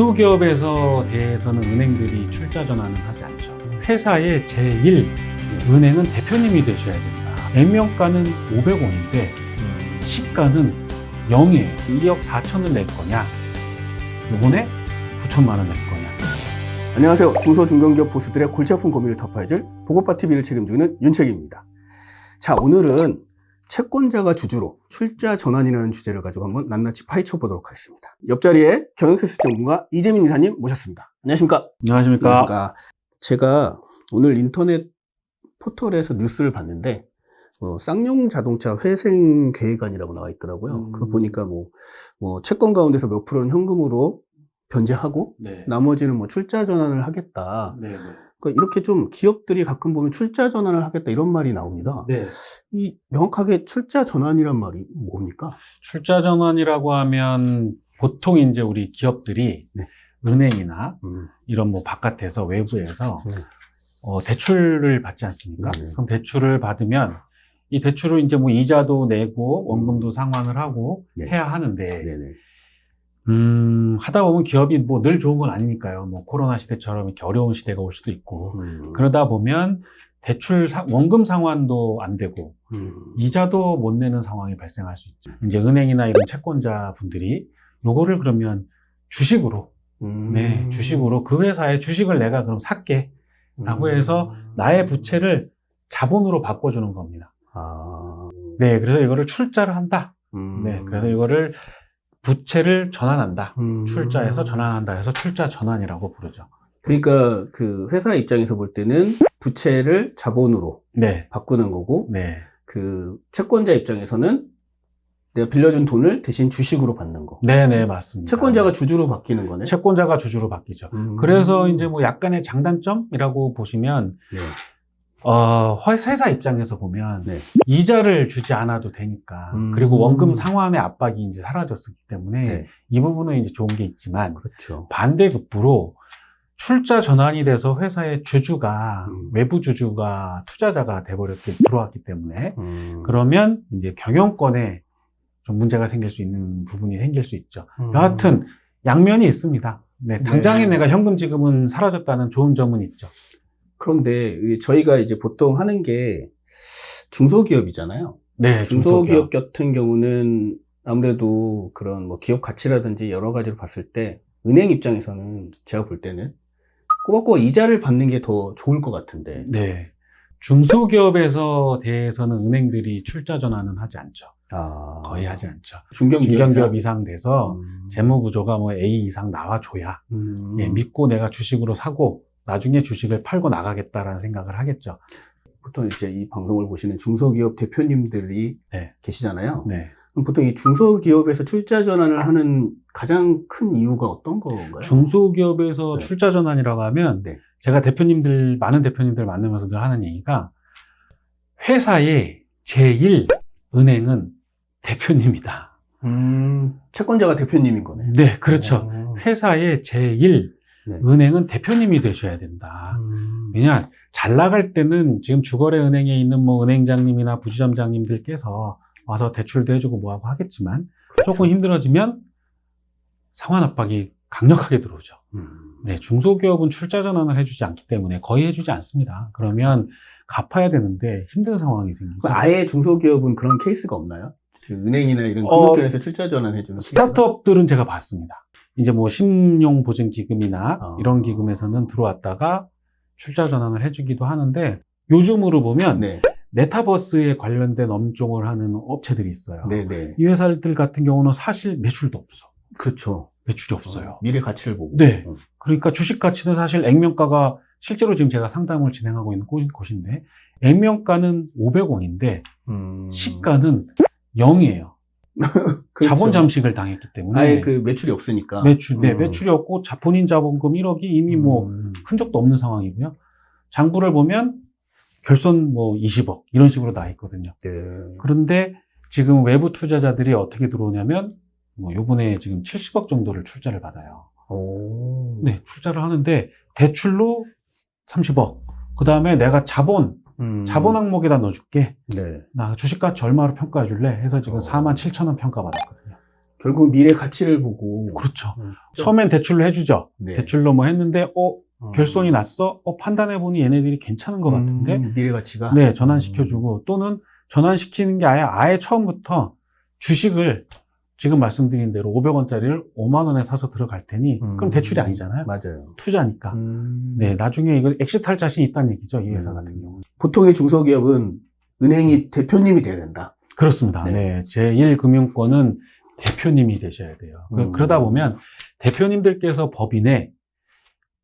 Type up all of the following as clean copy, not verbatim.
중소기업에서 대해서는 은행들이 출자 전환은 하지 않죠. 회사의 제1 은행은 대표님이 되셔야 된다. 액면가는 500원인데 시가는 0이에요. 2억 4천을 낼 거냐, 요번에 9천만 원 낼 거냐. 안녕하세요. 중소중견기업 보수들의 골치 아픈 고민을 덮어줄 보고파TV를 책임지는 윤책입니다. 자, 오늘은 채권자가 주주로 출자 전환이라는 주제를 가지고 한번 낱낱이 파헤쳐 보도록 하겠습니다. 옆자리에 경영기술 전문가 이재민 이사님 모셨습니다. 안녕하십니까? 안녕하십니까? 제가 오늘 인터넷 포털에서 뉴스를 봤는데 쌍용 자동차 회생 계획안이라고 나와 있더라고요. 그거 보니까 채권 가운데서 몇 프로는 현금으로 변제하고 네. 나머지는 출자 전환을 하겠다. 네. 그러니까 이렇게 좀 기업들이 가끔 보면 출자 전환을 하겠다 이런 말이 나옵니다. 네. 이 명확하게 출자 전환이란 말이 뭡니까? 출자 전환이라고 하면 보통 이제 우리 기업들이 네. 은행이나 이런 바깥에서 외부에서 대출을 받지 않습니까? 네. 그럼 대출을 받으면 이 대출을 이제 이자도 내고 원금도 상환을 하고 네. 해야 하는데 네네. 하다 보면 기업이 늘 좋은 건 아니니까요. 코로나 시대처럼 이렇게 어려운 시대가 올 수도 있고 그러다 보면 대출 원금 상환도 안 되고 이자도 못 내는 상황이 발생할 수 있죠. 이제 은행이나 이런 채권자 분들이 요거를 그러면 주식으로 네, 주식으로 그 회사의 주식을 내가 그럼 살게 라고 해서 나의 부채를 자본으로 바꿔주는 겁니다. 네, 그래서 이거를 출자를 한다. 네, 그래서 이거를 부채를 전환한다. 출자해서 전환한다 해서 출자 전환이라고 부르죠. 그러니까 그 회사 입장에서 볼 때는 부채를 자본으로 네. 바꾸는 거고, 네. 그 채권자 입장에서는 내가 빌려준 돈을 대신 주식으로 받는 거. 네네, 맞습니다. 채권자가 주주로 바뀌는 거네. 채권자가 주주로 바뀌죠. 그래서 이제 약간의 장단점이라고 보시면, 네. 회사 입장에서 보면, 네. 이자를 주지 않아도 되니까, 그리고 원금 상환의 압박이 이제 사라졌기 때문에, 네. 이 부분은 이제 좋은 게 있지만, 그렇죠. 반대급부로, 출자 전환이 돼서 회사의 주주가, 외부 주주가 투자자가 들어왔기 때문에, 그러면 이제 경영권에 좀 문제가 생길 수 있는 부분이 생길 수 있죠. 여하튼, 양면이 있습니다. 네, 당장에 내가 현금 지급은 사라졌다는 좋은 점은 있죠. 그런데 저희가 이제 보통 하는 게 중소기업이잖아요. 네, 중소기업 같은 경우는 아무래도 그런 기업 가치라든지 여러 가지로 봤을 때 은행 입장에서는 제가 볼 때는 꼬박꼬박 이자를 받는 게 더 좋을 것 같은데. 네. 중소기업에서 대해서는 은행들이 출자 전환은 하지 않죠. 거의 하지 않죠. 중견기업 이상 돼서 재무구조가 A 이상 나와줘야 믿고 내가 주식으로 사고 나중에 주식을 팔고 나가겠다라는 생각을 하겠죠. 보통 이제 이 방송을 보시는 중소기업 대표님들이 네. 계시잖아요. 네. 그럼 보통 이 중소기업에서 출자 전환을 하는 가장 큰 이유가 어떤 건가요? 중소기업에서 네. 출자 전환이라고 하면 네. 제가 많은 대표님들 만나면서 늘 하는 얘기가 회사의 제1 은행은 대표님이다. 채권자가 대표님인 거네. 네, 그렇죠. 회사의 제1 네. 은행은 대표님이 되셔야 된다. 왜냐, 잘 나갈 때는 지금 주거래은행에 있는 은행장님이나 부지점장님들께서 와서 대출도 해주고 뭐하고 하겠지만, 그렇죠. 조금 힘들어지면 상환 압박이 강력하게 들어오죠. 네, 중소기업은 출자 전환을 해주지 않기 때문에 거의 해주지 않습니다. 그러면 갚아야 되는데 힘든 상황이 생기죠. 아예 중소기업은 그런 케이스가 없나요? 은행이나 이런 금융권에서 출자 전환해주는 스타트업들은 제가 봤습니다. 이제 신용보증기금이나 이런 기금에서는 들어왔다가 출자 전환을 해주기도 하는데 요즘으로 보면 네. 메타버스에 관련된 업종을 하는 업체들이 있어요. 네네. 이 회사들 같은 경우는 사실 매출도 없어. 그렇죠. 매출이 없어요. 미래 가치를 보고. 네. 그러니까 주식 가치는 사실 액면가가 실제로 지금 제가 상담을 진행하고 있는 곳인데 액면가는 500원인데 시가는 0이에요. 그렇죠. 자본 잠식을 당했기 때문에 아예 그 매출이 없으니까. 매출이 없고 본인 자본금 1억이 이미 흔적도 없는 상황이고요. 장부를 보면 결손 20억 이런 식으로 나 있거든요. 네. 그런데 지금 외부 투자자들이 어떻게 들어오냐면 요번에 지금 70억 정도를 출자를 받아요. 네, 출자를 하는데 대출로 30억. 그 다음에 내가 자본 항목에다 넣어줄게. 네. 나 주식가치 얼마로 평가해 줄래? 해서 지금 47,000원 평가받았거든요. 결국 미래 가치를 보고. 그렇죠. 처음엔 대출로 해주죠. 네. 대출로 뭐 했는데, 결손이 났어? 판단해보니 얘네들이 괜찮은 것 같은데? 미래 가치가? 네, 전환시켜주고, 또는 전환시키는 게 아예 처음부터 주식을 지금 말씀드린 대로 500원짜리를 5만 원에 사서 들어갈 테니, 그럼 대출이 아니잖아요. 맞아요. 투자니까. 네, 나중에 이거 엑시트할 자신이 있다는 얘기죠. 이 회사 같은 경우는. 보통의 중소기업은 은행이 대표님이 돼야 된다. 그렇습니다. 네. 제1금융권은 대표님이 되셔야 돼요. 그러다 보면 대표님들께서 법인에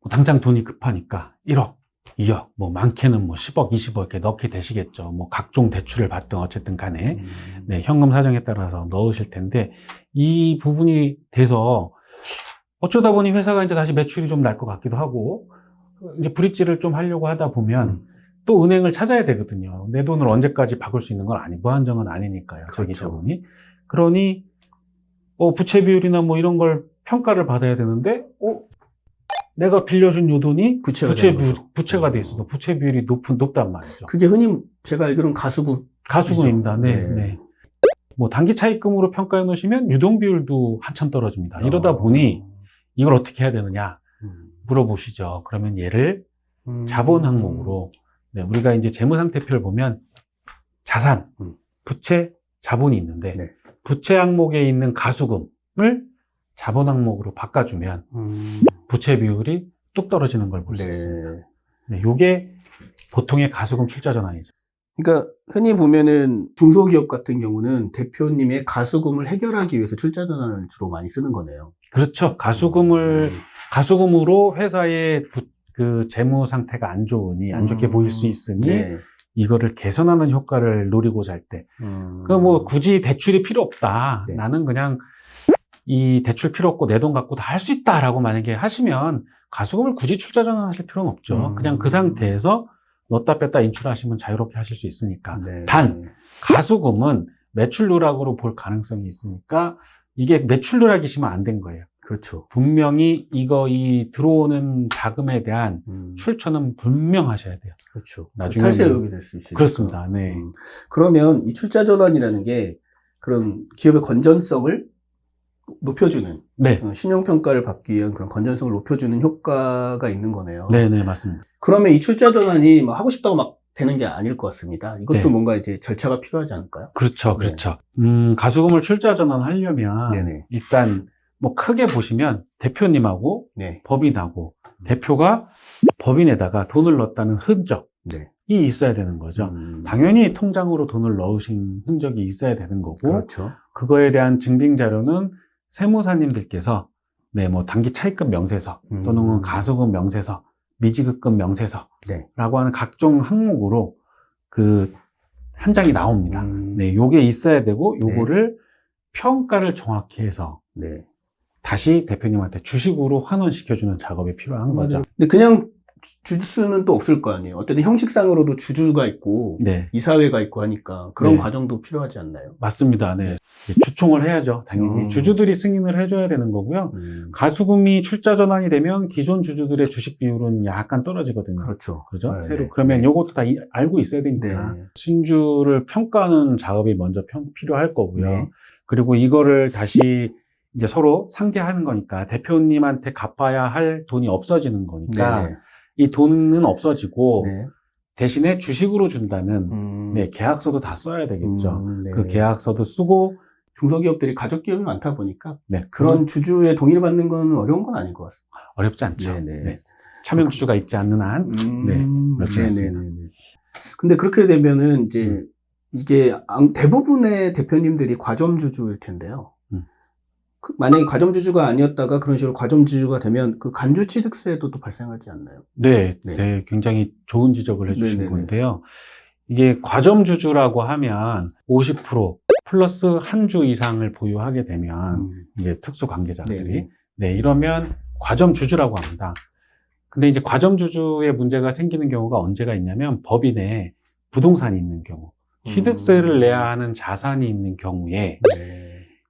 당장 돈이 급하니까 1억, 2억, 뭐 많게는 뭐 10억, 20억 이렇게 넣게 되시겠죠. 뭐 각종 대출을 받든 어쨌든 간에 네, 현금 사정에 따라서 넣으실 텐데 이 부분이 돼서 어쩌다 보니 회사가 이제 다시 매출이 좀 날 것 같기도 하고 이제 브릿지를 좀 하려고 하다 보면 또 은행을 찾아야 되거든요. 내 돈을 언제까지 바꿀 수 있는 건 무한정은 아니니까요. 자기 그렇죠. 자본이. 그러니 부채 비율이나 뭐 이런 걸 평가를 받아야 되는데 내가 빌려준 요 돈이 부채가 돼 있어서 부채 비율이 높단 말이죠. 그게 흔히 제가 알기로는 가수금입니다. 네. 뭐 단기 차입금으로 평가해 놓으시면 유동 비율도 한참 떨어집니다. 이러다 보니 이걸 어떻게 해야 되느냐 물어보시죠. 그러면 얘를 자본 항목으로 네, 우리가 이제 재무상태표를 보면 자산, 부채, 자본이 있는데 부채 항목에 있는 가수금을 자본 항목으로 바꿔주면 부채 비율이 뚝 떨어지는 걸 볼 수 있습니다. 네, 요게 보통의 가수금 출자 전환이죠. 그러니까 흔히 보면은 중소기업 같은 경우는 대표님의 가수금을 해결하기 위해서 출자 전환을 주로 많이 쓰는 거네요. 그렇죠. 가수금으로 회사의 그 재무 상태가 안 좋게 보일 수 있으니 이거를 개선하는 효과를 노리고자 할 때, 뭐 굳이 대출이 필요 없다. 나는 그냥 이 대출 필요 없고 내 돈 갖고 다 할 수 있다라고 만약에 하시면 가수금을 굳이 출자 전환하실 필요는 없죠. 그냥 그 상태에서 넣었다 뺐다 인출하시면 자유롭게 하실 수 있으니까. 단 가수금은 매출 누락으로 볼 가능성이 있으니까 이게 매출 누락이시면 안 된 거예요. 그렇죠. 분명히 이 들어오는 자금에 대한 출처는 분명하셔야 돼요. 그렇죠. 나중에 탈세 의혹이 될 수 있으니까. 그렇습니다. 네. 그러면 이 출자 전환이라는 게 그런 기업의 건전성을 높여주는 신용평가를 받기 위한 그런 건전성을 높여주는 효과가 있는 거네요. 네, 맞습니다. 그러면 이 출자 전환이 뭐 하고 싶다고 막 되는 게 아닐 것 같습니다. 이것도 뭔가 이제 절차가 필요하지 않을까요? 그렇죠. 가수금을 출자 전환하려면 일단 뭐 크게 보시면 대표님하고 법인하고 대표가 법인에다가 돈을 넣었다는 흔적이 있어야 되는 거죠. 당연히 통장으로 돈을 넣으신 흔적이 있어야 되는 거고 그거에 대한 증빙 자료는 세무사님들께서 뭐 단기 차입금 명세서 또는 가수금 명세서, 미지급금 명세서라고 하는 각종 항목으로 그 한 장이 나옵니다. 요게 있어야 되고 요거를 평가를 정확히 해서 다시 대표님한테 주식으로 환원시켜주는 작업이 필요한 거죠. 근데 그냥 주주는 또 없을 거 아니에요. 어쨌든 형식상으로도 주주가 있고 이사회가 있고 하니까 그런 과정도 필요하지 않나요? 맞습니다. 주총을 해야죠. 당연히 주주들이 승인을 해줘야 되는 거고요. 가수금이 출자 전환이 되면 기존 주주들의 주식 비율은 약간 떨어지거든요. 그렇죠. 새로 그러면 요것도 다 알고 있어야 되니까 신주를 평가하는 작업이 먼저 필요할 거고요. 그리고 이거를 다시 이제 서로 상대하는 거니까 대표님한테 갚아야 할 돈이 없어지는 거니까 이 돈은 없어지고 대신에 주식으로 준다는 계약서도 다 써야 되겠죠. 그 계약서도 쓰고 중소기업들이 가족기업이 많다 보니까 그런 주주의 동의를 받는 건 어려운 건 아닌 것 같습니다. 어렵지 않죠. 차명주주가 있지 않는 한 그렇죠. 근데 그렇게 되면은 이제 이게 대부분의 대표님들이 과점주주일 텐데요. 만약에 과점주주가 아니었다가 그런 식으로 과점주주가 되면 그 간주취득세도 또 발생하지 않나요? 네, 굉장히 좋은 지적을 해주신 건데요. 이게 과점주주라고 하면 50% 플러스 한 주 이상을 보유하게 되면 이제 특수관계자들이 이러면 과점주주라고 합니다. 근데 이제 과점주주의 문제가 생기는 경우가 언제가 있냐면 법인에 부동산이 있는 경우, 취득세를 내야 하는 자산이 있는 경우에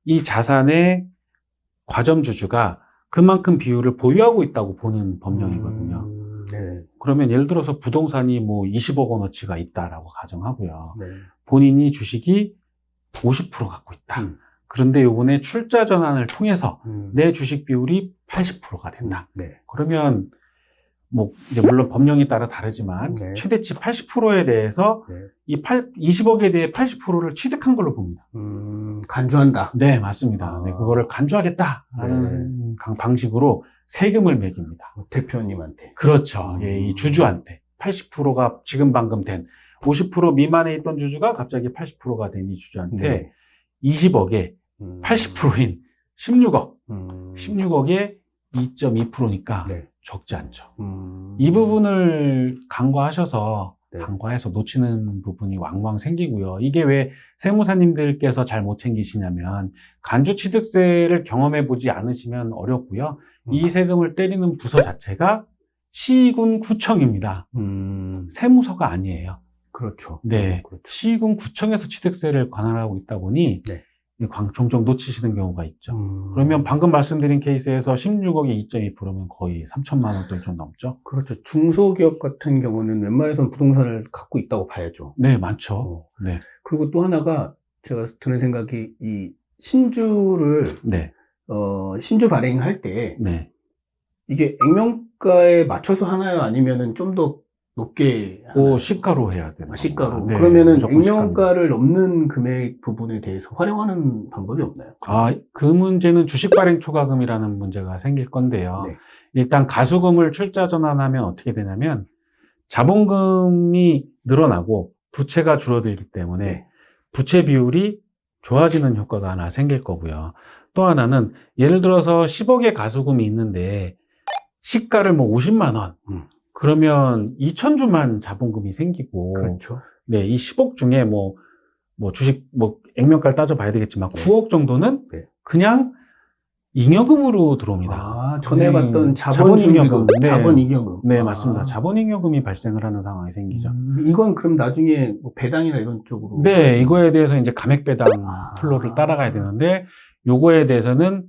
이 자산의 과점주주가 그만큼 비율을 보유하고 있다고 보는 법령이거든요. 그러면 예를 들어서 부동산이 뭐 20억 원어치가 있다라고 가정하고요. 본인이 주식이 50% 갖고 있다. 그런데 요번에 출자 전환을 통해서 내 주식 비율이 80%가 된다. 네. 그러면 뭐 이제 물론 법령에 따라 다르지만 네. 최대치 80%에 대해서 네. 이 20억에 대해 80%를 취득한 걸로 봅니다. 간주한다. 네, 맞습니다. 네, 그거를 간주하겠다라는 방식으로 세금을 매깁니다. 대표님한테. 그렇죠. 예, 이 주주한테 80%가 지금 방금 된 50% 미만에 있던 주주가 갑자기 80%가 된 이 주주한테 네. 20억에 80%인 16억, 16억에 2.2%니까 네. 적지 않죠. 이 부분을 간과하셔서 네. 간과해서 놓치는 부분이 왕왕 생기고요. 이게 왜 세무사님들께서 잘 못 챙기시냐면 간주취득세를 경험해 보지 않으시면 어렵고요. 이 세금을 때리는 부서 자체가 시군 구청입니다. 세무서가 아니에요. 그렇죠. 네, 그렇죠. 시군 구청에서 취득세를 관할하고 있다 보니 네. 종종 놓치시는 경우가 있죠. 그러면 방금 말씀드린 케이스에서 16억에 2.2%면 거의 3천만 원 돈 좀 넘죠. 그렇죠. 중소기업 같은 경우는 웬만해서는 부동산을 갖고 있다고 봐야죠. 네, 많죠. 네. 그리고 또 하나가 제가 드는 생각이 이 신주를 네. 신주 발행할 때 네. 이게 액면가에 맞춰서 하나요? 아니면은 좀 더 높게 하나요? 시가로 해야 되는 시가로. 네, 그러면은 무조건 액면가를 넘는 금액 부분에 대해서 활용하는 방법이 없나요? 그 문제는 주식 발행 초과금이라는 문제가 생길 건데요. 네. 일단 가수금을 출자 전환하면 어떻게 되냐면 자본금이 늘어나고 부채가 줄어들기 때문에 네. 부채 비율이 좋아지는 효과가 하나 생길 거고요. 또 하나는 예를 들어서 10억의 가수금이 있는데 시가를 뭐 50만 원. 그러면 2,000주만 자본금이 생기고. 그렇죠. 네, 이 10억 중에 뭐 주식, 액면가를 따져봐야 되겠지만, 네. 9억 정도는 네. 그냥 잉여금으로 들어옵니다. 전에 봤던 자본잉여금. 네. 자본잉여금. 네, 맞습니다. 자본잉여금이 발생을 하는 상황이 생기죠. 이건 그럼 나중에 뭐 배당이나 이런 쪽으로. 네, 이거에 대해서 이제 감액배당 플로를 따라가야 되는데, 요거에 대해서는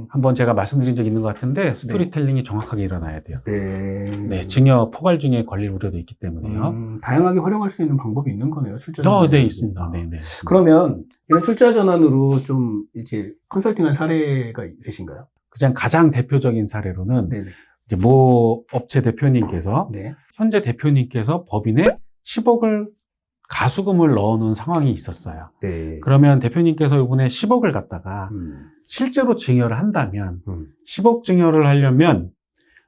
한번 제가 말씀드린 적이 있는 것 같은데, 스토리텔링이 정확하게 일어나야 돼요. 네. 네, 증여 포괄증에 걸릴 우려도 있기 때문에요. 다양하게 활용할 수 있는 방법이 있는 거네요, 출자 네, 있습니다. 네, 네. 그러면 이런 출자 전환으로 좀 이제 컨설팅한 사례가 있으신가요? 가장 대표적인 사례로는 네네. 이제 모 업체 대표님께서 네. 현재 대표님께서 법인에 10억을 가수금을 넣어놓은 상황이 있었어요. 네. 그러면 대표님께서 이번에 10억을 갖다가 실제로 증여를 한다면 10억 증여를 하려면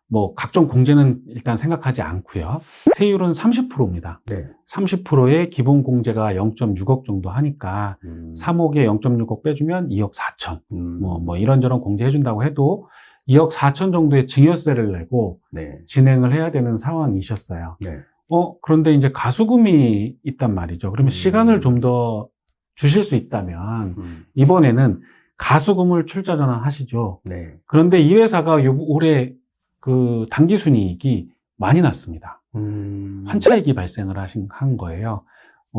뭐 각종 공제는 일단 생각하지 않고요. 세율은 30%입니다. 네. 30%의 기본 공제가 0.6억 정도 하니까 3억에 0.6억 빼주면 2억 4천. 뭐 이런저런 공제해준다고 해도 2억 4천 정도의 증여세를 내고 네. 진행을 해야 되는 상황이셨어요. 네. 그런데 이제 가수금이 있단 말이죠. 그러면 시간을 좀 더 주실 수 있다면 이번에는 가수금을 출자 전환하시죠. 네. 그런데 이 회사가 올해 그 단기 순이익이 많이 났습니다. 환차익이 발생을 한 거예요.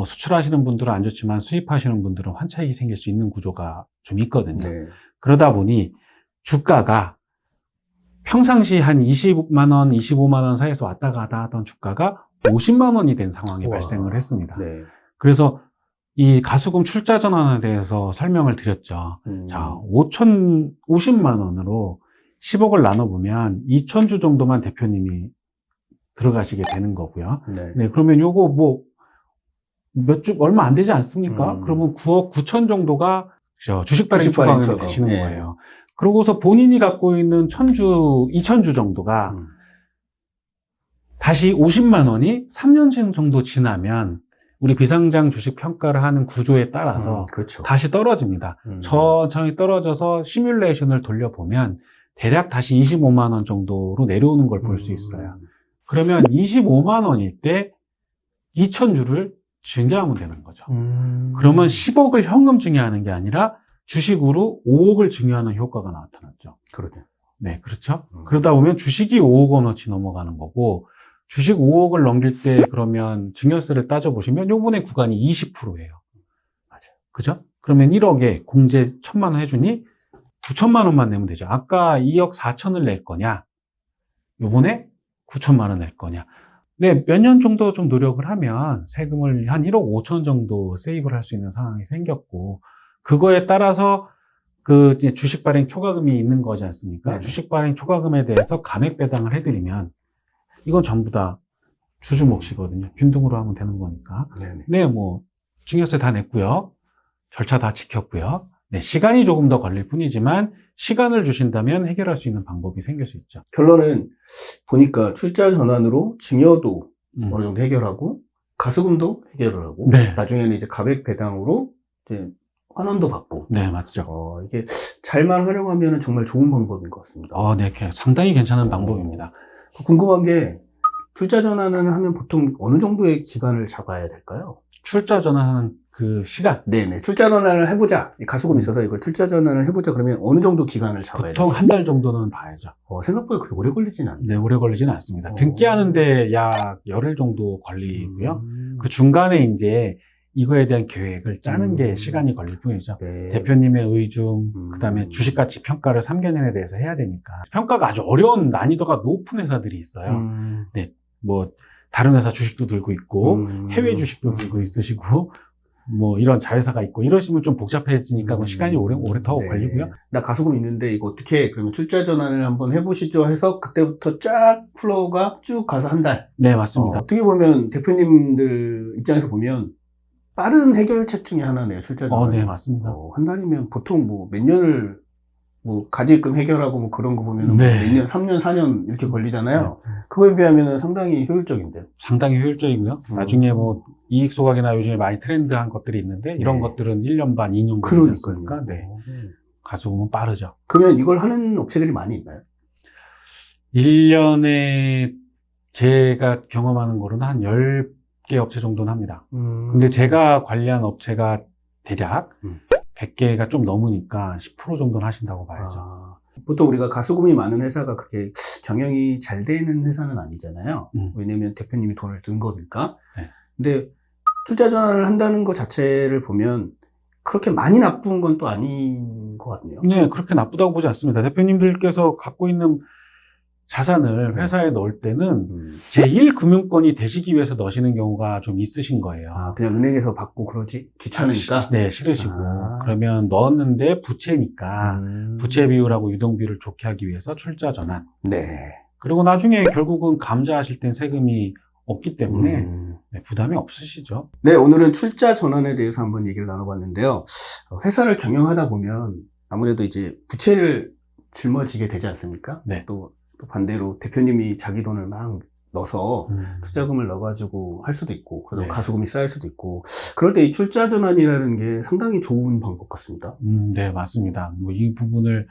수출하시는 분들은 안 좋지만 수입하시는 분들은 환차익이 생길 수 있는 구조가 좀 있거든요. 네. 그러다 보니 주가가 평상시 한 20만 원, 25만 원 사이에서 왔다 갔다 하던 주가가 50만 원이 된 상황이 발생을 했습니다. 네. 그래서 이 가수금 출자 전환에 대해서 설명을 드렸죠. 자, 50만 원으로 10억을 나눠보면 2,000주 정도만 대표님이 들어가시게 되는 거고요. 네. 네, 그러면 요거 뭐 얼마 안 되지 않습니까? 그러면 9억 9천 정도가 주식 발행 초과금이 되시는 거예요. 그러고서 본인이 갖고 있는 2,000주 정도가 다시 50만 원이 3년 정도 지나면 우리 비상장 주식 평가를 하는 구조에 따라서 그렇죠. 다시 떨어집니다. 천천히 떨어져서 시뮬레이션을 돌려보면 대략 다시 25만 원 정도로 내려오는 걸 볼 수 있어요. 그러면 25만 원일 때 2,000주를 증여하면 되는 거죠. 그러면 10억을 현금 증여하는 게 아니라 주식으로 5억을 증여하는 효과가 나타났죠. 그러네. 네, 그렇죠. 그러다 보면 주식이 5억 원어치 넘어가는 거고, 주식 5억을 넘길 때 그러면 증여세를 따져보시면 요번에 구간이 20%예요. 맞아요. 그죠? 그러면 1억에 공제 1,000만 원 해주니 9천만 원만 내면 되죠. 아까 2억 4천을 낼 거냐? 요번에 9천만 원 낼 거냐? 네, 몇 년 정도 좀 노력을 하면 세금을 한 1억 5천 정도 세이브를 할 수 있는 상황이 생겼고, 그거에 따라서 그 이제 주식 발행 초과금이 있는 거지 않습니까? 네네. 주식 발행 초과금에 대해서 감액 배당을 해드리면 이건 전부 다 주주 몫이거든요. 균등으로 하면 되는 거니까. 네네. 네, 뭐 증여세 다 냈고요. 절차 다 지켰고요. 네, 시간이 조금 더 걸릴 뿐이지만 시간을 주신다면 해결할 수 있는 방법이 생길 수 있죠. 결론은 보니까 출자 전환으로 증여도 음. 어느 정도 해결하고 가수금도 해결을 하고 네. 나중에는 이제 가백 배당으로 이제 환원도 받고 네, 맞죠. 이게 잘만 활용하면 정말 좋은 방법인 것 같습니다. 네, 상당히 괜찮은 방법입니다. 궁금한 게 출자 전환을 하면 보통 어느 정도의 기간을 잡아야 될까요? 출자 전환하는 그 시간. 네네. 출자 전환을 해보자. 가수금이 있어서 이걸 출자 전환을 해보자. 그러면 어느 정도 기간을 잡아야 보통 될까요? 한 달 정도는 봐야죠. 생각보다 그렇게 오래 걸리진 않네요. 네, 오래 걸리지는 않습니다. 등기하는데 약 열흘 정도 걸리고요. 그 중간에 이제 이거에 대한 계획을 짜는 게 시간이 걸릴 뿐이죠. 네. 대표님의 의중, 그다음에 주식가치 평가를 3개년에 대해서 해야 되니까. 평가가 아주 어려운 난이도가 높은 회사들이 있어요. 네, 뭐 다른 회사 주식도 들고 있고 해외 주식도 들고 있으시고 뭐 이런 자회사가 있고 이러시면 좀 복잡해지니까 그 시간이 오래 더 네. 걸리고요. 나 가수금 있는데 이거 어떻게 해? 그러면 출자 전환을 한번 해보시죠 해서 그때부터 쫙 플로우가 쭉 가서 한 달. 네, 맞습니다. 어떻게 보면 대표님들 입장에서 보면 빠른 해결책 중에 하나네요. 출자 전환. 네, 맞습니다. 한 달이면 보통 뭐 몇 년을 뭐 가질금 해결하고 뭐 그런 거 보면은 네. 몇 년, 3년, 4년 이렇게 걸리잖아요. 그거에 비하면은 상당히 효율적인데요. 상당히 효율적이고요. 나중에 뭐 이익 소각이나 요즘에 많이 트렌드한 것들이 있는데 이런 네. 것들은 1년 반, 2년 걸리지 않습니까? 그러니까요. 네. 가수금은 빠르죠. 그러면 이걸 하는 업체들이 많이 있나요? 1년에 제가 경험하는 거로는 한 10개 업체 정도는 합니다. 근데 제가 관리한 업체가 대략 100개가 좀 넘으니까 10% 정도는 하신다고 봐야죠. 보통 우리가 가수금이 많은 회사가 그렇게 경영이 잘 되는 회사는 아니잖아요. 왜냐면 대표님이 돈을 든 거니까. 네. 근데 출자 전환을 한다는 것 자체를 보면 그렇게 많이 나쁜 건 또 아닌 것 같네요. 네, 그렇게 나쁘다고 보지 않습니다. 대표님들께서 갖고 있는 자산을 회사에 넣을 때는 제1금융권이 되시기 위해서 넣으시는 경우가 좀 있으신 거예요. 그냥 은행에서 받고 그러지 귀찮으니까? 네, 싫으시고. 그러면 넣었는데 부채니까 부채 비율하고 유동 비율을 좋게 하기 위해서 출자 전환. 네. 그리고 나중에 결국은 감자하실 땐 세금이 없기 때문에 부담이 없으시죠. 네, 오늘은 출자 전환에 대해서 한번 얘기를 나눠봤는데요. 회사를 경영하다 보면 아무래도 이제 부채를 짊어지게 되지 않습니까? 네. 또 반대로 대표님이 자기 돈을 막 넣어서 투자금을 넣어가지고 할 수도 있고, 그리고 네. 가수금이 쌓일 수도 있고, 그럴 때 이 출자 전환이라는 게 상당히 좋은 방법 같습니다. 네, 맞습니다. 뭐 이 부분을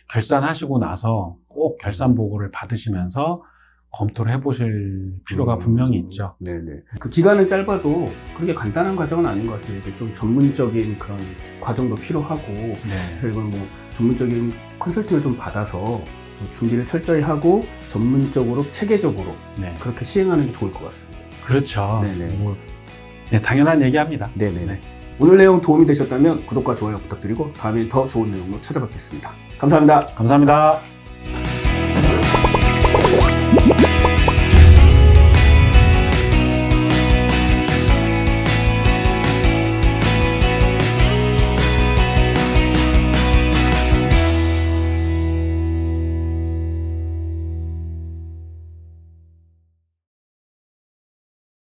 결산하시고 나서 꼭 결산 보고를 받으시면서 검토를 해보실 필요가 분명히 있죠. 네네. 그 기간은 짧아도 그렇게 간단한 과정은 아닌 것 같습니다. 좀 전문적인 그런 과정도 필요하고, 네. 그리고 뭐 전문적인 컨설팅을 좀 받아서 좀 준비를 철저히 하고 전문적으로 체계적으로 네. 그렇게 시행하는 게 좋을 것 같습니다. 그렇죠. 네네. 네, 당연한 얘기합니다. 네네네. 네. 오늘 내용 도움이 되셨다면 구독과 좋아요 부탁드리고 다음에 더 좋은 내용으로 찾아뵙겠습니다. 감사합니다. 감사합니다.